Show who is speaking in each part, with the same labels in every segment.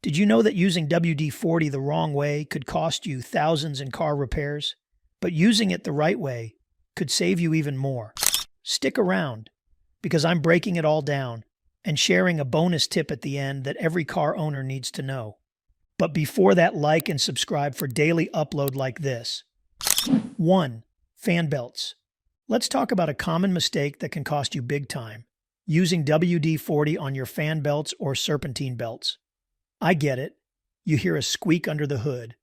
Speaker 1: Did you know that using WD-40 the wrong way could cost you thousands in car repairs? But using it the right way could save you even more. Stick around, because I'm breaking it all down and sharing a bonus tip at the end that every car owner needs to know. But before that, like and subscribe for daily upload like this. 1. Fan belts. Let's talk about a common mistake that can cost you big time: using WD-40 on your fan belts or serpentine belts. I get it. You hear a squeak under the hood,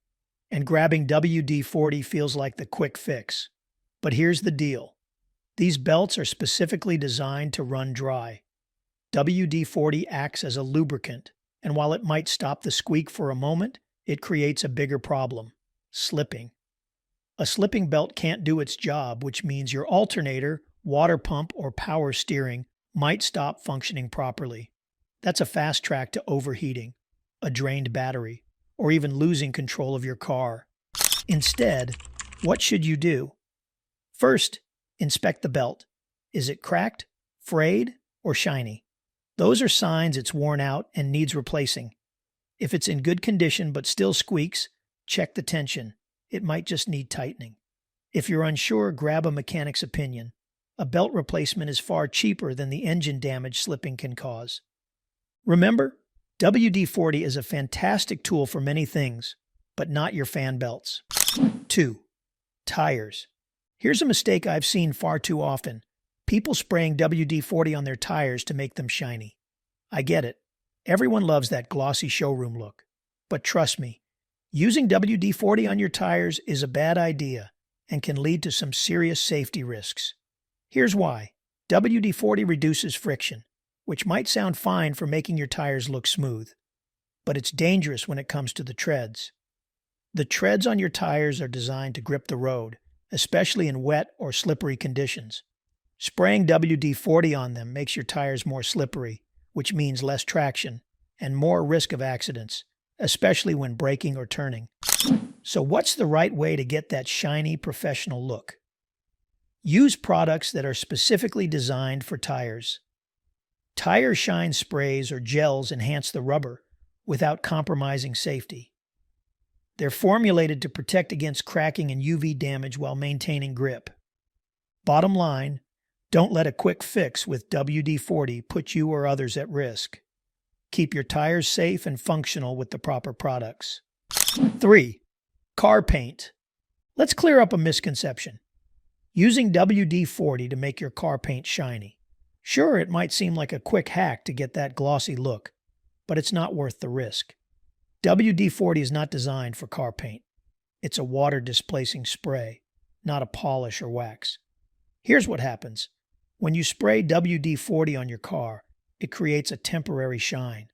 Speaker 1: and grabbing WD-40 feels like the quick fix. But here's the deal. These belts are specifically designed to run dry. WD-40 acts as a lubricant, and while it might stop the squeak for a moment, it creates a bigger problem: slipping. A slipping belt can't do its job, which means your alternator, water pump, or power steering might stop functioning properly. That's a fast track to overheating, a drained battery, or even losing control of your car. Instead, what should you do? First, inspect the belt. Is it cracked, frayed, or shiny? Those are signs it's worn out and needs replacing. If it's in good condition but still squeaks, check the tension. It might just need tightening. If you're unsure, grab a mechanic's opinion. A belt replacement is far cheaper than the engine damage slipping can cause. Remember, WD-40 is a fantastic tool for many things, but not your fan belts. 2. Tires. Here's a mistake I've seen far too often: people spraying WD-40 on their tires to make them shiny. I get it. Everyone loves that glossy showroom look. But trust me, using WD-40 on your tires is a bad idea and can lead to some serious safety risks. Here's why. WD-40 reduces friction, which might sound fine for making your tires look smooth, but it's dangerous when it comes to the treads. The treads on your tires are designed to grip the road, especially in wet or slippery conditions. Spraying WD-40 on them makes your tires more slippery, which means less traction and more risk of accidents, especially when braking or turning. So what's the right way to get that shiny, professional look? Use products that are specifically designed for tires. Tire shine sprays or gels enhance the rubber without compromising safety. They're formulated to protect against cracking and UV damage while maintaining grip. Bottom line, don't let a quick fix with WD-40 put you or others at risk. Keep your tires safe and functional with the proper products. 3. Car paint. Let's clear up a misconception. Using WD-40 to make your car paint shiny. Sure, it might seem like a quick hack to get that glossy look, but it's not worth the risk. WD-40 is not designed for car paint. It's a water-displacing spray, not a polish or wax. Here's what happens. When you spray WD-40 on your car, it creates a temporary shine.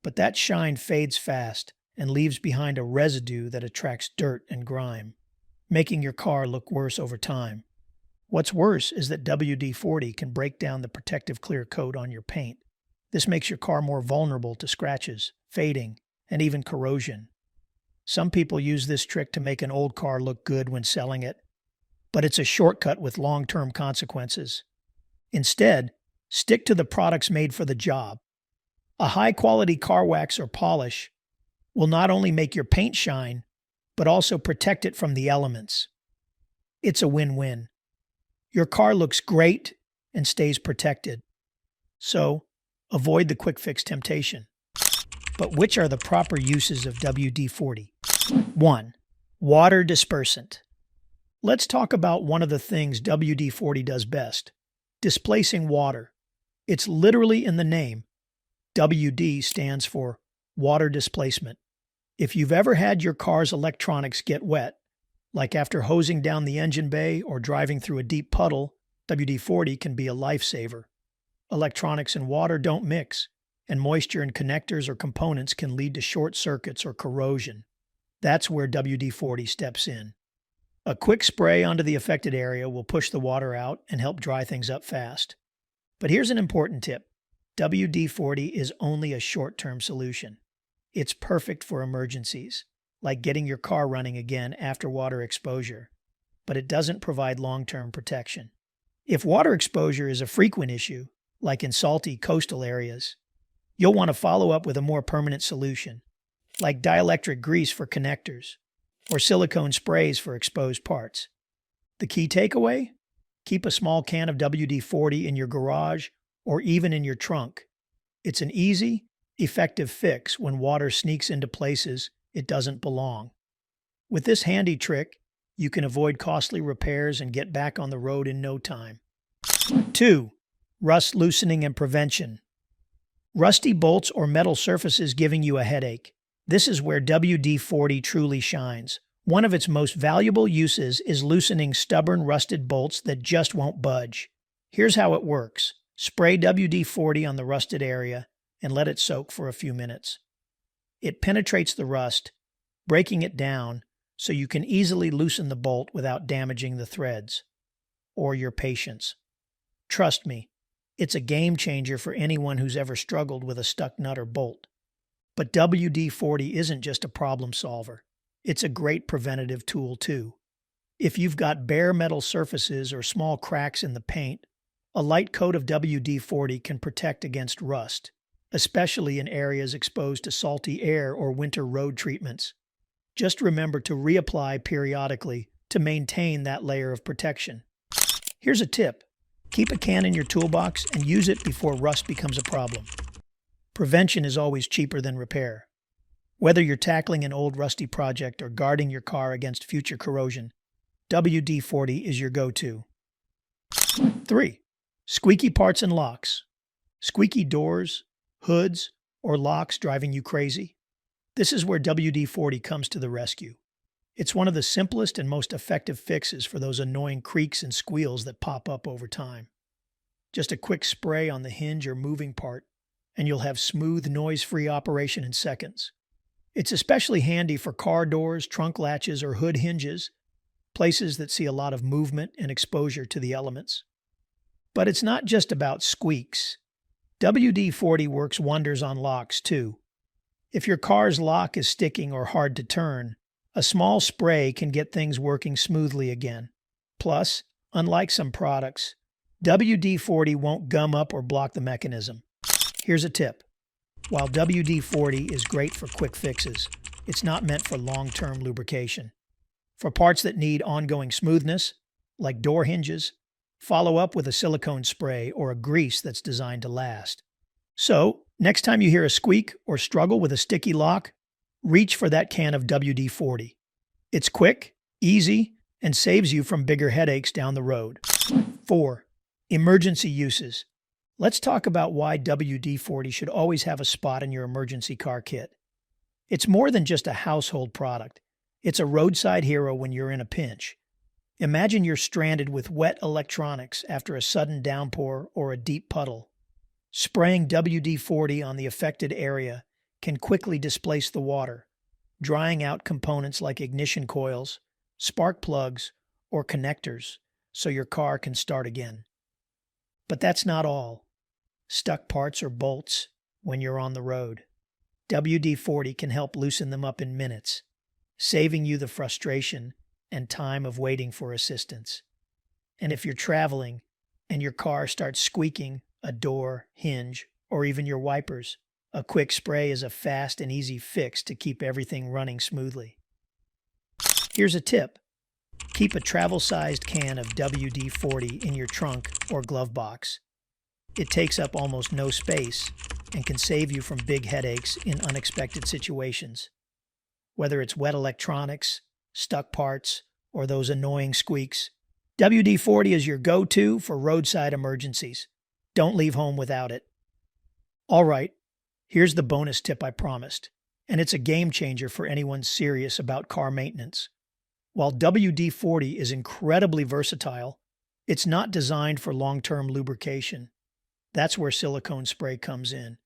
Speaker 1: But that shine fades fast and leaves behind a residue that attracts dirt and grime, making your car look worse over time. What's worse is that WD-40 can break down the protective clear coat on your paint. This makes your car more vulnerable to scratches, fading, and even corrosion. Some people use this trick to make an old car look good when selling it, but it's a shortcut with long-term consequences. Instead, stick to the products made for the job. A high-quality car wax or polish will not only make your paint shine, but also protect it from the elements. It's a win-win. Your car looks great and stays protected. So, avoid the quick fix temptation. But which are the proper uses of WD-40? 1. Water dispersant. Let's talk about one of the things WD-40 does best: displacing water. It's literally in the name. WD stands for water displacement. If you've ever had your car's electronics get wet, like after hosing down the engine bay or driving through a deep puddle, WD-40 can be a lifesaver. Electronics and water don't mix, and moisture in connectors or components can lead to short circuits or corrosion. That's where WD-40 steps in. A quick spray onto the affected area will push the water out and help dry things up fast. But here's an important tip. WD-40 is only a short-term solution. It's perfect for emergencies, like getting your car running again after water exposure, but it doesn't provide long-term protection. If water exposure is a frequent issue, like in salty coastal areas, you'll want to follow up with a more permanent solution, like dielectric grease for connectors or silicone sprays for exposed parts. The key takeaway? Keep a small can of WD-40 in your garage or even in your trunk. It's an easy, effective fix when water sneaks into places it doesn't belong. With this handy trick, you can avoid costly repairs and get back on the road in no time. 2. Rust loosening and prevention. Rusty bolts or metal surfaces giving you a headache. This is where WD-40 truly shines. One of its most valuable uses is loosening stubborn rusted bolts that just won't budge. Here's how it works. Spray WD-40 on the rusted area and let it soak for a few minutes. It penetrates the rust, breaking it down so you can easily loosen the bolt without damaging the threads or your patience. Trust me, it's a game changer for anyone who's ever struggled with a stuck nut or bolt. But WD-40 isn't just a problem solver. It's a great preventative tool too. If you've got bare metal surfaces or small cracks in the paint, a light coat of WD-40 can protect against rust, especially in areas exposed to salty air or winter road treatments. Just remember to reapply periodically to maintain that layer of protection. Here's a tip. Keep a can in your toolbox and use it before rust becomes a problem. Prevention is always cheaper than repair. Whether you're tackling an old rusty project or guarding your car against future corrosion, WD-40 is your go-to. 3. Squeaky parts and locks. Squeaky doors, hoods, or locks driving you crazy? This is where WD-40 comes to the rescue. It's one of the simplest and most effective fixes for those annoying creaks and squeals that pop up over time. Just a quick spray on the hinge or moving part, and you'll have smooth, noise-free operation in seconds. It's especially handy for car doors, trunk latches, or hood hinges, places that see a lot of movement and exposure to the elements. But it's not just about squeaks. WD-40 works wonders on locks too. If your car's lock is sticking or hard to turn, a small spray can get things working smoothly again. Plus, unlike some products, WD-40 won't gum up or block the mechanism. Here's a tip. While WD-40 is great for quick fixes, it's not meant for long-term lubrication. For parts that need ongoing smoothness, like door hinges, follow up with a silicone spray or a grease that's designed to last. So, next time you hear a squeak or struggle with a sticky lock, reach for that can of WD-40. It's quick, easy, and saves you from bigger headaches down the road. 4. Emergency uses. Let's talk about why WD-40 should always have a spot in your emergency car kit. It's more than just a household product. It's a roadside hero when you're in a pinch. Imagine you're stranded with wet electronics after a sudden downpour or a deep puddle. Spraying WD-40 on the affected area can quickly displace the water, drying out components like ignition coils, spark plugs, or connectors so your car can start again. But that's not all. Stuck parts or bolts when you're on the road. WD-40 can help loosen them up in minutes, saving you the frustration and time of waiting for assistance. And if you're traveling and your car starts squeaking a door, hinge, or even your wipers, a quick spray is a fast and easy fix to keep everything running smoothly. Here's a tip. Keep a travel-sized can of WD-40 in your trunk or glove box. It takes up almost no space and can save you from big headaches in unexpected situations. Whether it's wet electronics, stuck parts, or those annoying squeaks, WD-40 is your go-to for roadside emergencies. Don't leave home without it. All right, here's the bonus tip I promised, and it's a game changer for anyone serious about car maintenance. While WD-40 is incredibly versatile, it's not designed for long-term lubrication. That's where silicone spray comes in,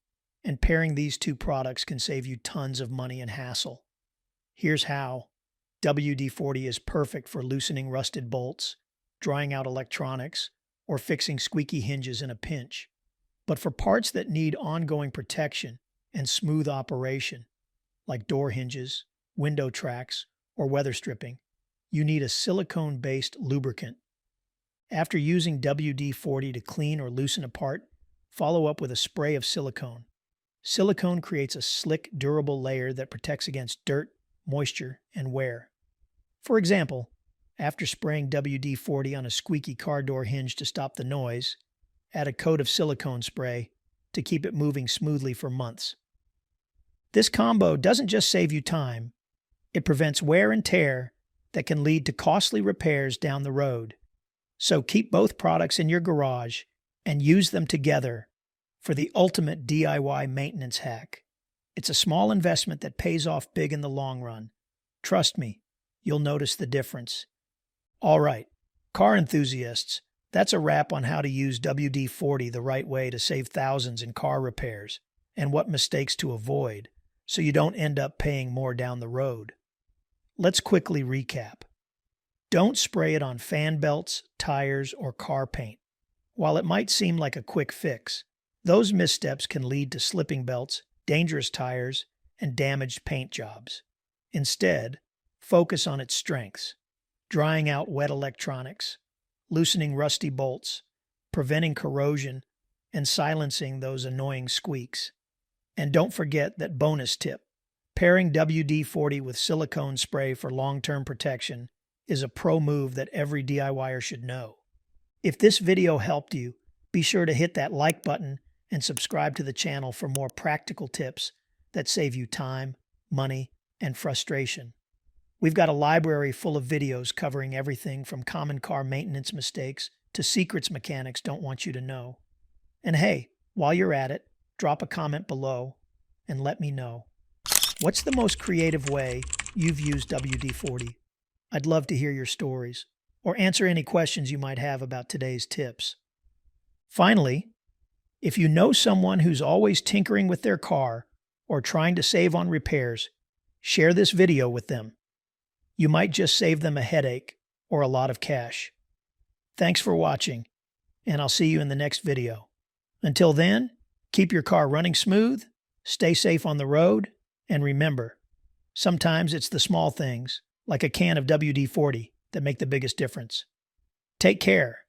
Speaker 1: and pairing these two products can save you tons of money and hassle. Here's how. WD-40 is perfect for loosening rusted bolts, drying out electronics, or fixing squeaky hinges in a pinch. But for parts that need ongoing protection and smooth operation, like door hinges, window tracks, or weather stripping, you need a silicone-based lubricant. After using WD-40 to clean or loosen a part, follow up with a spray of silicone. Silicone creates a slick, durable layer that protects against dirt, moisture, and wear. For example, after spraying WD-40 on a squeaky car door hinge to stop the noise, add a coat of silicone spray to keep it moving smoothly for months. This combo doesn't just save you time, it prevents wear and tear that can lead to costly repairs down the road. So keep both products in your garage and use them together for the ultimate DIY maintenance hack. It's a small investment that pays off big in the long run. Trust me, you'll notice the difference. All right, car enthusiasts, that's a wrap on how to use WD-40 the right way to save thousands in car repairs and what mistakes to avoid so you don't end up paying more down the road. Let's quickly recap. Don't spray it on fan belts, tires, or car paint. While it might seem like a quick fix, those missteps can lead to slipping belts, dangerous tires, and damaged paint jobs. Instead, focus on its strengths: drying out wet electronics, loosening rusty bolts, preventing corrosion, and silencing those annoying squeaks. And don't forget that bonus tip: pairing WD-40 with silicone spray for long-term protection is a pro move that every DIYer should know. If this video helped you, be sure to hit that like button and subscribe to the channel for more practical tips that save you time, money, and frustration. We've got a library full of videos covering everything from common car maintenance mistakes to secrets mechanics don't want you to know. And hey, while you're at it, drop a comment below and let me know. What's the most creative way you've used WD-40? I'd love to hear your stories or answer any questions you might have about today's tips. Finally, if you know someone who's always tinkering with their car or trying to save on repairs, share this video with them. You might just save them a headache or a lot of cash. Thanks for watching, and I'll see you in the next video. Until then, keep your car running smooth, stay safe on the road, and remember, sometimes it's the small things, like a can of WD-40, that make the biggest difference. Take care.